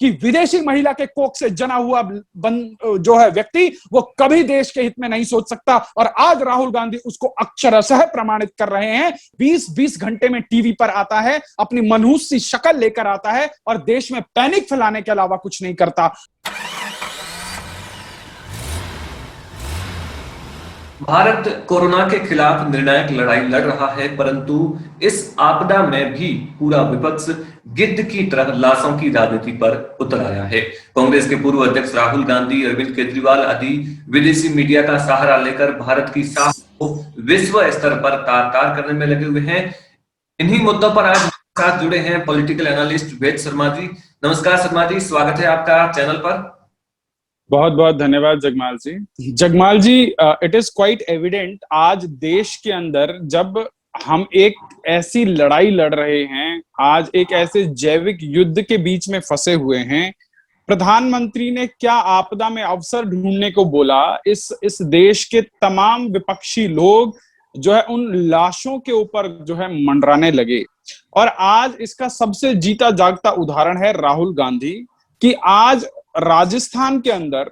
कि विदेशी महिला के कोख से जना हुआ जो है व्यक्ति वो कभी देश के हित में नहीं सोच सकता। और आज राहुल गांधी उसको अक्षरशः प्रमाणित कर रहे हैं। 20-20 घंटे में टीवी पर आता है, अपनी मनहूस सी शक्ल लेकर आता है और देश में पैनिक फैलाने के अलावा कुछ नहीं करता। भारत कोरोना के खिलाफ निर्णायक लड़ाई लड़ रहा है, परंतु इस आपदा में भी पूरा विपक्ष गिद्ध की तरह लाशों की राजनीति पर उतर आया है। कांग्रेस के पूर्व अध्यक्ष राहुल गांधी, अरविंद केजरीवाल आदि विदेशी मीडिया का सहारा लेकर भारत की साख को विश्व स्तर पर तार-तार करने में लगे हुए हैं। इन्हीं मुद्दों पर आज मेरे साथ जुड़े हैं पॉलिटिकल एनालिस्ट वेद शर्मा जी। नमस्कार शर्मा जी, स्वागत है आपका चैनल पर। बहुत बहुत धन्यवाद जगमाल जी। जगमाल जी, इट इज क्वाइट एविडेंट आज देश के अंदर जब हम एक ऐसी लड़ाई लड़ रहे हैं, आज एक ऐसे जैविक युद्ध के बीच में फंसे हुए हैं, प्रधानमंत्री ने क्या आपदा में अवसर ढूंढने को बोला। इस देश के तमाम विपक्षी लोग जो है उन लाशों के ऊपर जो है मंडराने लगे। और आज इसका सबसे जीता जागता उदाहरण है राहुल गांधी कि आज राजस्थान के अंदर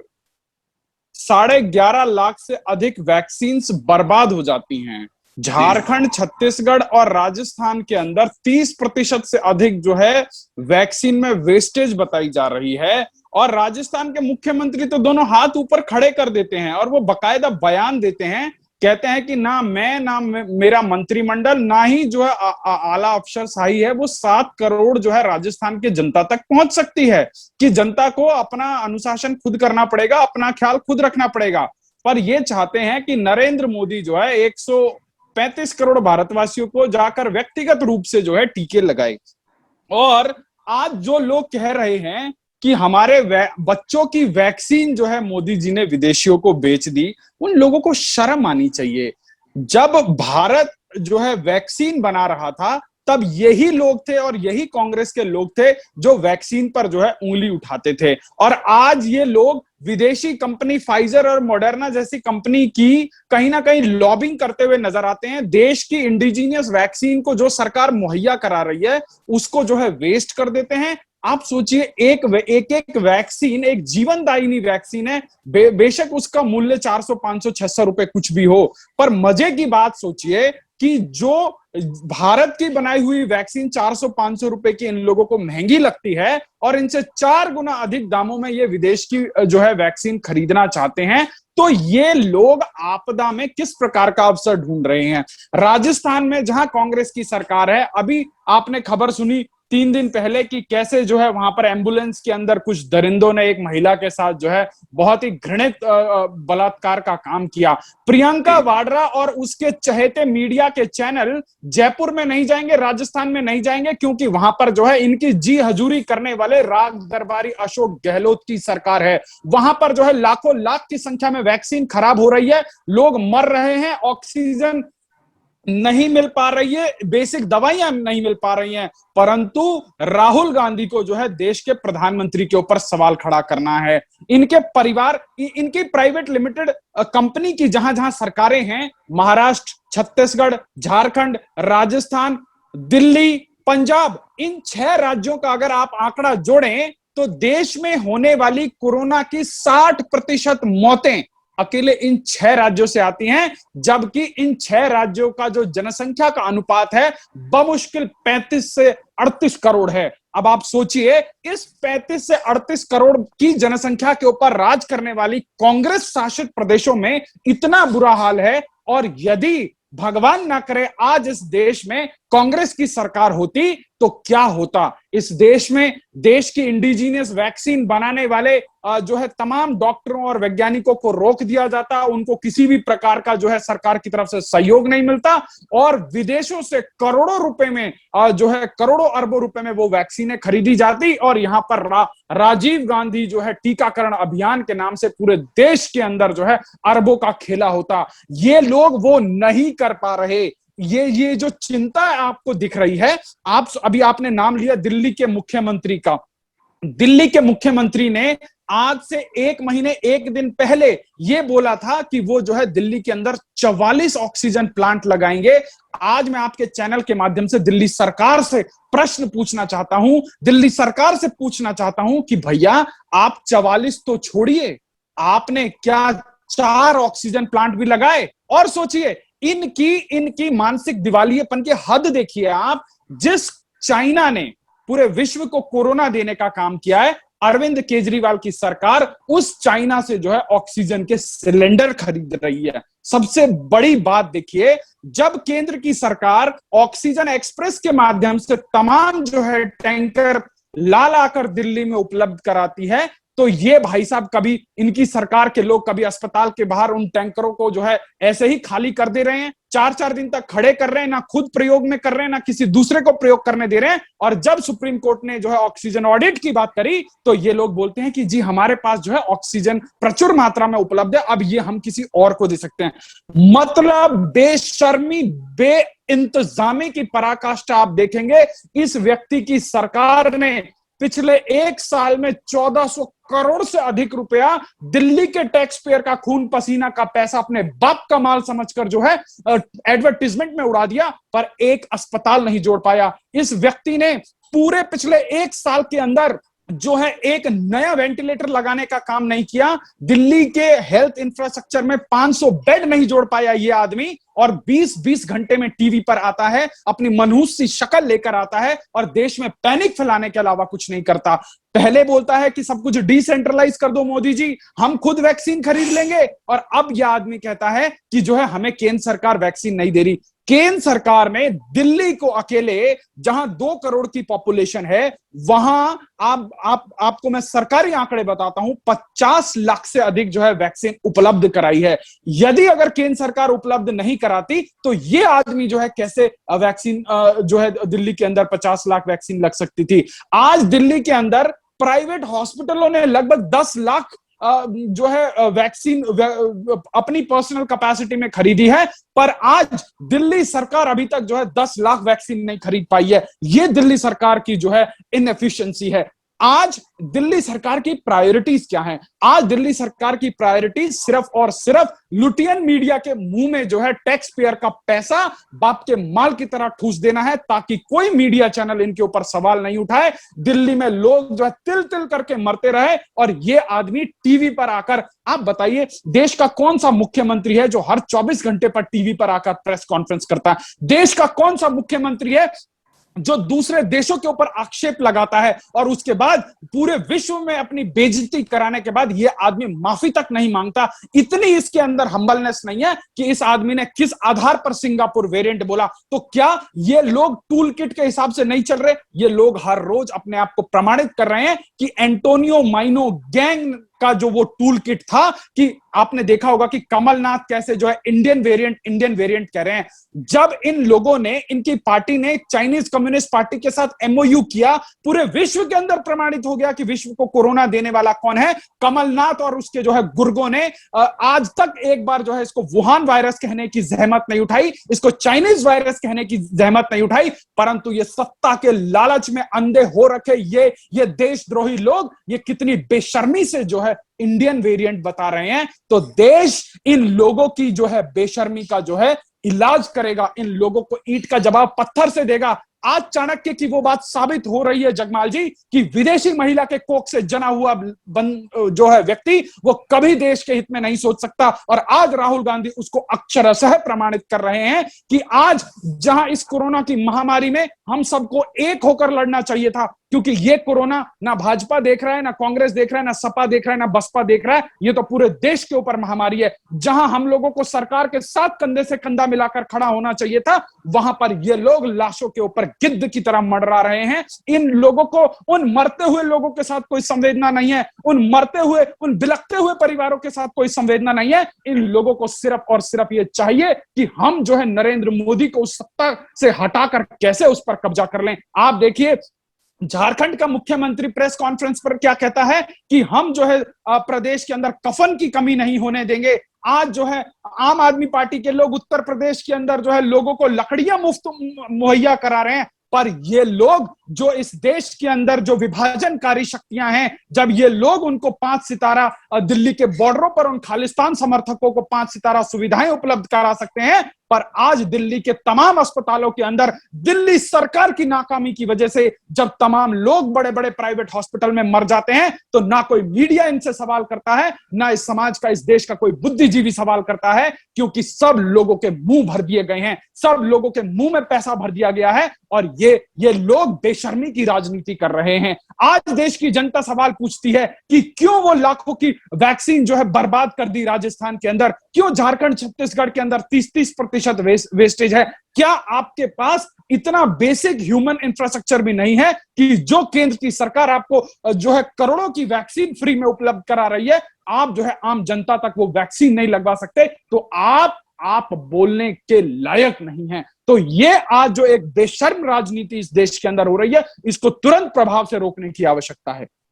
11.5 लाख से अधिक वैक्सीन बर्बाद हो जाती हैं। झारखंड, छत्तीसगढ़ और राजस्थान के अंदर 30% से अधिक जो है वैक्सीन में वेस्टेज बताई जा रही है। और राजस्थान के मुख्यमंत्री तो दोनों हाथ ऊपर खड़े कर देते हैं और वो बकायदा बयान देते हैं, कहते हैं कि ना मैं, ना मेरा मंत्रिमंडल, ना ही जो है आला अफसरशाही है वो 7 करोड़ जो है राजस्थान के जनता तक पहुंच सकती है कि जनता को अपना अनुशासन खुद करना पड़ेगा, अपना ख्याल खुद रखना पड़ेगा। पर ये चाहते हैं कि नरेंद्र मोदी जो है 135 करोड़ भारतवासियों को जाकर व्यक्तिगत रूप से जो है टीके लगाए। और आज जो लोग कह रहे हैं कि हमारे बच्चों की वैक्सीन जो है मोदी जी ने विदेशियों को बेच दी, उन लोगों को शर्म आनी चाहिए। जब भारत जो है वैक्सीन बना रहा था तब यही लोग थे और यही कांग्रेस के लोग थे जो वैक्सीन पर जो है उंगली उठाते थे। और आज ये लोग विदेशी कंपनी फाइजर और मॉडर्ना जैसी कंपनी की कहीं ना कहीं लॉबिंग करते हुए नजर आते हैं। देश की इंडिजीनियस वैक्सीन को जो सरकार मुहैया करा रही है उसको जो है वेस्ट कर देते हैं। आप सोचिए, एक वैक्सीन एक जीवनदायिनी वैक्सीन है, बेशक उसका मूल्य 400, 500, 600 रुपए कुछ भी हो, पर मजे की बात सोचिए कि जो भारत की बनाई हुई वैक्सीन 400-500 रुपए की इन लोगों को महंगी लगती है और इनसे 4 गुना अधिक दामों में ये विदेश की जो है वैक्सीन खरीदना चाहते हैं। तो ये लोग आपदा में किस प्रकार का अवसर ढूंढ रहे हैं। राजस्थान में जहां कांग्रेस की सरकार है, अभी आपने खबर सुनी 3 दिन पहले कि कैसे जो है वहां पर एम्बुलेंस के अंदर कुछ दरिंदों ने एक महिला के साथ जो है बहुत ही घृणित बलात्कार का काम किया। प्रियंका वाड्रा और उसके चहेते मीडिया के चैनल जयपुर में नहीं जाएंगे, राजस्थान में नहीं जाएंगे, क्योंकि वहां पर जो है इनकी जी हजूरी करने वाले राग दरबारी अशोक गहलोत की सरकार है। वहां पर जो है लाखों लाख की संख्या में वैक्सीन खराब हो रही है, लोग मर रहे हैं, ऑक्सीजन नहीं मिल पा रही है, बेसिक दवाइयां नहीं मिल पा रही हैं। परंतु राहुल गांधी को जो है देश के प्रधानमंत्री के ऊपर सवाल खड़ा करना है। इनके परिवार, इनकी प्राइवेट लिमिटेड कंपनी की जहां जहां सरकारें हैं, महाराष्ट्र, छत्तीसगढ़, झारखंड, राजस्थान, दिल्ली, पंजाब, इन 6 राज्यों का अगर आप आंकड़ा जोड़ें तो देश में होने वाली कोरोना की 60% मौतें अकेले इन 6 राज्यों से आती हैं, जबकि इन 6 राज्यों का जो जनसंख्या का अनुपात है बमुश्किल 35 से 38 करोड़ है। अब आप सोचिए, इस 35 से 38 करोड़ की जनसंख्या के ऊपर राज करने वाली कांग्रेस शासित प्रदेशों में इतना बुरा हाल है। और यदि भगवान ना करे आज इस देश में कांग्रेस की सरकार होती तो क्या होता। इस देश में देश की इंडिजीनियस वैक्सीन बनाने वाले जो है तमाम डॉक्टरों और वैज्ञानिकों को रोक दिया जाता, उनको किसी भी प्रकार का जो है सरकार की तरफ से सहयोग नहीं मिलता और विदेशों से करोड़ों रुपए में जो है करोड़ों अरबों रुपए में वो वैक्सीनें खरीदी जाती और यहाँ पर राजीव गांधी जो है टीकाकरण अभियान के नाम से पूरे देश के अंदर जो है अरबों का खेला होता। ये लोग वो नहीं कर पा रहे। ये जो चिंता आपको दिख रही है, अभी आपने नाम लिया दिल्ली के मुख्यमंत्री का। दिल्ली के मुख्यमंत्री ने आज से 1 महीने 1 दिन पहले ये बोला था कि वो जो है दिल्ली के अंदर 44 ऑक्सीजन प्लांट लगाएंगे। आज मैं आपके चैनल के माध्यम से दिल्ली सरकार से प्रश्न पूछना चाहता हूं, दिल्ली सरकार से पूछना चाहता हूं कि भैया आप 44 तो छोड़िए, आपने क्या 4 ऑक्सीजन प्लांट भी लगाए? और सोचिए इनकी मानसिक दिवालियेपन की हद देखिए आप। जिस चाइना ने पूरे विश्व को कोरोना देने का काम किया है, अरविंद केजरीवाल की सरकार उस चाइना से जो है ऑक्सीजन के सिलेंडर खरीद रही है। सबसे बड़ी बात देखिए, जब केंद्र की सरकार ऑक्सीजन एक्सप्रेस के माध्यम से तमाम जो है टैंकर ला लाकर दिल्ली में उपलब्ध कराती है, तो ये भाई साहब कभी इनकी सरकार के लोग कभी अस्पताल के बाहर उन टैंकरों को जो है ऐसे ही खाली कर दे रहे हैं, 4-4 दिन तक खड़े कर रहे हैं, ना खुद प्रयोग में कर रहे हैं, ना किसी दूसरे को प्रयोग करने दे रहे हैं। और जब सुप्रीम कोर्ट ने जो है ऑक्सीजन ऑडिट की बात करी, तो ये लोग बोलते हैं कि जी हमारे पास जो है ऑक्सीजन प्रचुर मात्रा में उपलब्ध है, अब ये हम किसी और को दे सकते हैं। मतलब बेशर्मी, बेइंतजामी की पराकाष्ठा आप देखेंगे। इस व्यक्ति की सरकार ने पिछले 1 साल में 1400 करोड़ से अधिक रुपया दिल्ली के टैक्स पेयर का खून पसीना का पैसा अपने बाप का माल समझकर जो है एडवर्टीजमेंट में उड़ा दिया, पर एक अस्पताल नहीं जोड़ पाया। इस व्यक्ति ने पूरे पिछले 1 साल के अंदर जो है एक नया वेंटिलेटर लगाने का काम नहीं किया। दिल्ली के हेल्थ इंफ्रास्ट्रक्चर में 500 बेड नहीं जोड़ पाया ये आदमी, और 20-20 घंटे में टीवी पर आता है, अपनी मनहूस सी शक्ल लेकर आता है और देश में पैनिक फैलाने के अलावा कुछ नहीं करता। पहले बोलता है कि सब कुछ डिसेंट्रलाइज कर दो मोदी जी, हम खुद वैक्सीन खरीद लेंगे, और अब यह आदमी कहता है कि जो है हमें केंद्र सरकार वैक्सीन नहीं दे रही। केंद्र सरकार ने दिल्ली को अकेले, जहां 2 करोड़ की पॉपुलेशन है, वहां आपको मैं सरकारी आंकड़े बताता हूं, 50 लाख से अधिक जो है वैक्सीन उपलब्ध कराई है। यदि अगर केंद्र सरकार उपलब्ध नहीं कराती तो ये आदमी जो है कैसे वैक्सीन जो है दिल्ली के अंदर 50 लाख वैक्सीन लग सकती थी। आज दिल्ली के अंदर प्राइवेट हॉस्पिटलों ने लगभग 10 लाख जो है वैक्सीन अपनी पर्सनल कैपेसिटी में खरीदी है, पर आज दिल्ली सरकार अभी तक जो है 10 लाख वैक्सीन नहीं खरीद पाई है। ये दिल्ली सरकार की जो है इनएफिशिएंसी है। आज दिल्ली सरकार की प्रायोरिटीज क्या हैं? आज दिल्ली सरकार की प्रायोरिटीज सिर्फ और सिर्फ लुटियन मीडिया के मुंह में जो है टैक्स पेयर का पैसा बाप के माल की तरह ठूस देना है, ताकि कोई मीडिया चैनल इनके ऊपर सवाल नहीं उठाए। दिल्ली में लोग जो है तिल तिल करके मरते रहे, और ये आदमी टीवी पर आकर, आप बताइए देश का कौन सा मुख्यमंत्री है जो हर 24 घंटे पर टीवी पर आकर प्रेस कॉन्फ्रेंस करता है? देश का कौन सा मुख्यमंत्री है जो दूसरे देशों के ऊपर आक्षेप लगाता है और उसके बाद पूरे विश्व में अपनी बेइज्जती कराने के बाद ये आदमी माफी तक नहीं मांगता? इतनी इसके अंदर हम्बलनेस नहीं है कि इस आदमी ने किस आधार पर सिंगापुर वेरिएंट बोला। तो क्या ये लोग टूल किट के हिसाब से नहीं चल रहे? ये लोग हर रोज अपने आप को प्रमाणित कर रहे हैं कि एंटोनियो माइनो गैंग का जो वो टूल किट था, कि आपने देखा होगा कि कमलनाथ कैसे जो है इंडियन वेरिएंट कह रहे हैं। जब इन लोगों ने, इनकी पार्टी ने चाइनीज कम्युनिस्ट पार्टी के साथ एमओयू किया, पूरे विश्व के अंदर प्रमाणित हो गया कि विश्व को कोरोना देने वाला कौन है, कमलनाथ और उसके जो है गुर्गों ने। आज तक एक बार जो है इसको वुहान वायरस कहने की जहमत नहीं उठाई, इसको चाइनीज वायरस कहने की जहमत नहीं उठाई, परंतु ये सत्ता के लालच में अंधे हो रखे ये देशद्रोही लोग ये कितनी बेशर्मी से जो है इंडियन वेरिएंट बता रहे हैं। तो देश इन लोगों की जो है बेशर्मी का जो है इलाज करेगा, इन लोगों को ईंट का जवाब पत्थर से देगा। आज चाणक्य की वो बात साबित हो रही है जगमाल जी, कि विदेशी महिला के कोख से जना हुआ जो है व्यक्ति वो कभी देश के हित में नहीं सोच सकता। और आज राहुल गांधी उसको अक्षरशः प्रमाणित कर रहे हैं कि आज जहां इस कोरोना की महामारी में हम सबको एक होकर लड़ना चाहिए था, क्योंकि ये कोरोना ना भाजपा देख रहा है, ना कांग्रेस देख रहा है, ना सपा देख रहा है, ना बसपा देख रहा है, ये तो पूरे देश के ऊपर महामारी है। जहां हम लोगों को सरकार के साथ कंधे से कंधा मिलाकर खड़ा होना चाहिए था, वहां पर ये लोग लाशों के ऊपर गिद्ध की तरह मडरा रहे हैं। इन लोगों को, उन मरते हुए लोगों के साथ कोई संवेदना नहीं है, उन मरते हुए, उन बिलखते हुए परिवारों के साथ कोई संवेदना नहीं है। इन लोगों को सिर्फ और सिर्फ ये चाहिए कि हम जो है नरेंद्र मोदी को उस सत्ता से हटाकर कैसे उस पर कब्जा कर लें। आप देखिए झारखंड का मुख्यमंत्री प्रेस कॉन्फ्रेंस पर क्या कहता है कि हम जो है प्रदेश के अंदर कफन की कमी नहीं होने देंगे। आज जो है आम आदमी पार्टी के लोग उत्तर प्रदेश के अंदर जो है लोगों को लकड़ियां मुफ्त मुहैया करा रहे हैं, पर ये लोग जो इस देश के अंदर जो विभाजनकारी शक्तियां हैं, जब ये लोग उनको 5 सितारा दिल्ली के बॉर्डरों पर उन खालिस्तान समर्थकों को 5 सितारा सुविधाएं उपलब्ध करा सकते हैं, पर आज दिल्ली के तमाम अस्पतालों के अंदर दिल्ली सरकार की नाकामी की वजह से जब तमाम लोग बड़े बड़े प्राइवेट हॉस्पिटल में मर जाते हैं, तो ना कोई मीडिया इनसे सवाल करता है, ना इस समाज का, इस देश का कोई बुद्धिजीवी सवाल करता है, क्योंकि सब लोगों के मुंह भर दिए गए हैं, सब लोगों के मुंह में पैसा भर दिया गया है और ये लोग बेशर्मी की राजनीति कर रहे हैं। आज देश की जनता सवाल पूछती है कि क्यों वो लाखों की वैक्सीन जो है बर्बाद कर दी राजस्थान के अंदर, क्यों झारखंड छत्तीसगढ़ के अंदर 30-30% वेस्टेज है। क्या आपके पास इतना बेसिक ह्यूमन इंफ्रास्ट्रक्चर भी नहीं है कि जो केंद्र की सरकार आपको जो है करोड़ों की वैक्सीन फ्री में उपलब्ध करा रही है, आप जो है आम जनता तक वो वैक्सीन नहीं लगवा सकते, तो आप बोलने के लायक नहीं हैं। तो ये आज जो एक बेशर्म राजनीति इस देश के अंदर हो रही है, इसको तुरंत प्रभाव से रोकने की आवश्यकता है।